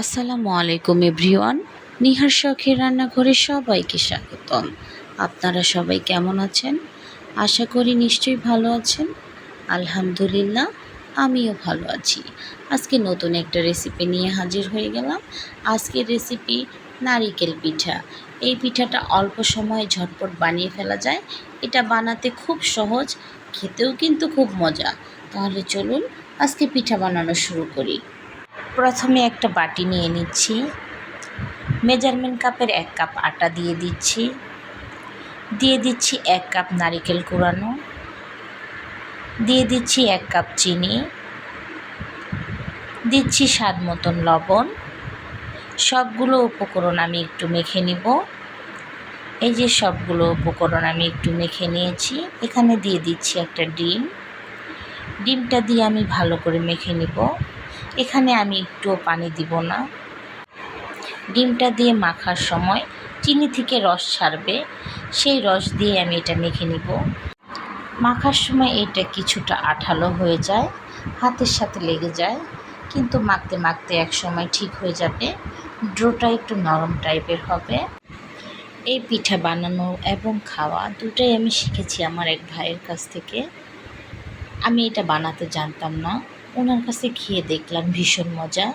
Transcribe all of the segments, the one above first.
আসসালামু আলাইকুম এভরিওয়ান। নিহার শখের রান্নাঘরে সবাইকে স্বাগতম। আপনারা সবাই কেমন আছেন? আশা করি নিশ্চয়ই ভালো আছেন। আলহামদুলিল্লাহ, আমিও ভালো আছি। আজকে নতুন একটা রেসিপি নিয়ে হাজির হয়ে গেলাম। আজকের রেসিপি নারিকেল পিঠা। এই পিঠাটা অল্প সময়ে ঝটপট বানিয়ে ফেলা যায়। এটা বানাতে খুব সহজ, খেতেও কিন্তু খুব মজা। তাহলে চলুন আজকে পিঠা বানানো শুরু করি। প্রথমে একটা বাটি নিয়ে নিচ্ছি। মেজারমেন্ট কাপের 1 কাপ আটা দিয়ে দিচ্ছি। 1 কাপ নারিকেল কুড়ানো, দিয়ে দিচ্ছি 1 কাপ চিনি, দিচ্ছি স্বাদ মতন লবণ। সবগুলো উপকরণ আমি একটু মেখে নিব। এই যে সবগুলো উপকরণ আমি একটু মেখে নিয়েছি। এখানে দিয়ে দিচ্ছি একটা ডিম। ডিমটা দিয়ে আমি ভালো করে মেখে নিব। এখানে আমি একটুও পানি দিব না। ডিমটা দিয়ে মাখার সময় চিনি থেকে রস ছাড়বে, সেই রস দিয়ে আমি এটা মেখে নিব। মাখার সময় এটা কিছুটা আঠালো হয়ে যায়, হাতের সাথে লেগে যায়, কিন্তু মাখতে মাখতে এক সময় ঠিক হয়ে যাবে। ডোটা একটু নরম টাইপের হবে। এই পিঠা বানানো এবং খাওয়া দুটোই আমি শিখেছি আমার এক ভাইয়ের কাছ থেকে। আমি এটা বানাতে জানতাম না, ওনার কাছে খেয়ে দেখলাম ভীষণ মজা,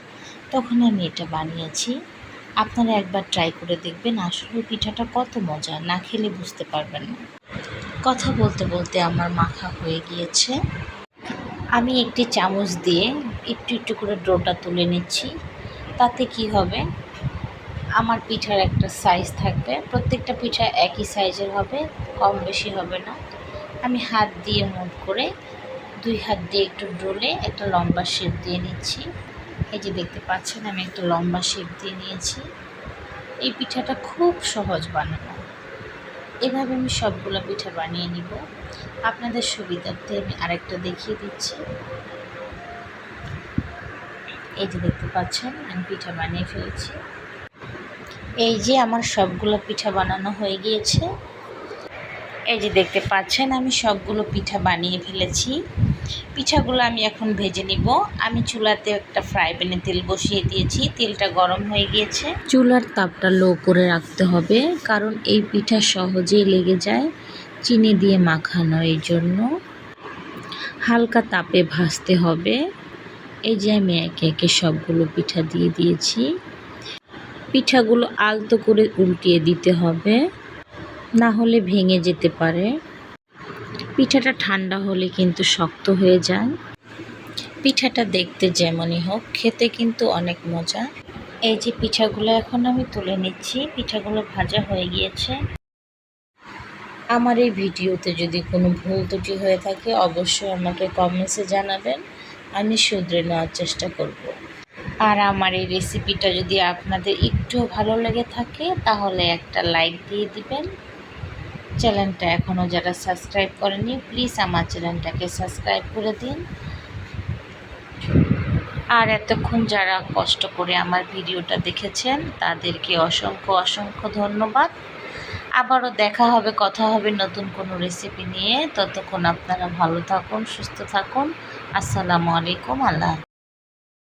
তখন আমি এটা বানিয়েছি। আপনারা একবার ট্রাই করে দেখবেন, আসলে পিঠাটা কত মজা, না খেলে বুঝতে পারবেন না। কথা বলতে বলতে আমার মাখা হয়ে গিয়েছে। আমি একটি চামচ দিয়ে একটু একটু করে ডোটা তুলে নিচ্ছি। তাতে কি হবে, আমার পিঠার একটা সাইজ থাকবে। প্রত্যেকটা পিঠা একই সাইজের হবে, কম বেশি হবে না। আমি হাত দিয়ে মুভ করে 2 হাত দিয়ে একটু ডলে একটা লম্বা শেপ দিয়ে নিচ্ছি। এই যে দেখতে পাচ্ছেন, আমি একটা লম্বা শেপ দিয়ে নিয়েছি। এই পিঠাটা খুব সহজ বানানো। এভাবে আমি সবগুলো পিঠা বানিয়ে নিব। আপনাদের সুবিধার্থে আমি আরেকটা দেখিয়ে দিচ্ছি। এই যে দেখতে পাচ্ছেন, আমি পিঠা বানিয়ে ফেলেছি। এই যে আমার সবগুলো পিঠা বানানো হয়ে গিয়েছে। এই যে দেখতে পাচ্ছেন, আমি সবগুলো পিঠা বানিয়ে ফেলেছি। পিঠাগুলো আমি এখন ভেজে নিব। আমি চুলাতে একটা ফ্রাই প্যানে তেল বসিয়ে দিয়েছি। তেলটা গরম হয়ে গিয়েছে। চুলার তাপটা লো করে রাখতে হবে, কারণ এই পিঠা সহজেই লেগে যায়, চিনি দিয়ে মাখানো, এই জন্য হালকা তাপে ভাজতে হবে। এই যে আমি একে একে সবগুলো পিঠা দিয়ে দিয়েছি। পিঠাগুলো আলতো করে উল্টিয়ে দিতে হবে, না হলে ভেঙে যেতে পারে। পিঠাটা ঠান্ডা হলে কিন্তু শক্ত হয়ে যায়। পিঠাটা দেখতে যেমনই হোক, খেতে কিন্তু অনেক মজা। এই যে পিঠাগুলো এখন আমি তুলে নিচ্ছি। পিঠাগুলো ভাজা হয়ে গিয়েছে। আমার এই ভিডিওতে যদি কোনো ভুল ত্রুটি হয়ে থাকে অবশ্যই আমাকে কমেন্টসে জানাবেন, আমি শুধরে নেওয়ার চেষ্টা করব। আর আমার এই রেসিপিটা যদি আপনাদের একটু ভালো লেগে থাকে তাহলে একটা লাইক দিয়ে দিবেন। চ্যানেলটা এখনও যারা সাবস্ক্রাইব করেনি প্লিজ আমার চ্যানেলটাকে সাবস্ক্রাইব করে দিন। আর এতক্ষণ যারা কষ্ট করে আমার ভিডিওটা দেখেছেন তাদেরকে অসংখ্য অসংখ্য ধন্যবাদ। আবারও দেখা হবে, কথা হবে নতুন কোনো রেসিপি নিয়ে। ততক্ষণ আপনারা ভালো থাকুন, সুস্থ থাকুন। আসসালামু আলাইকুম। আল্লাহ।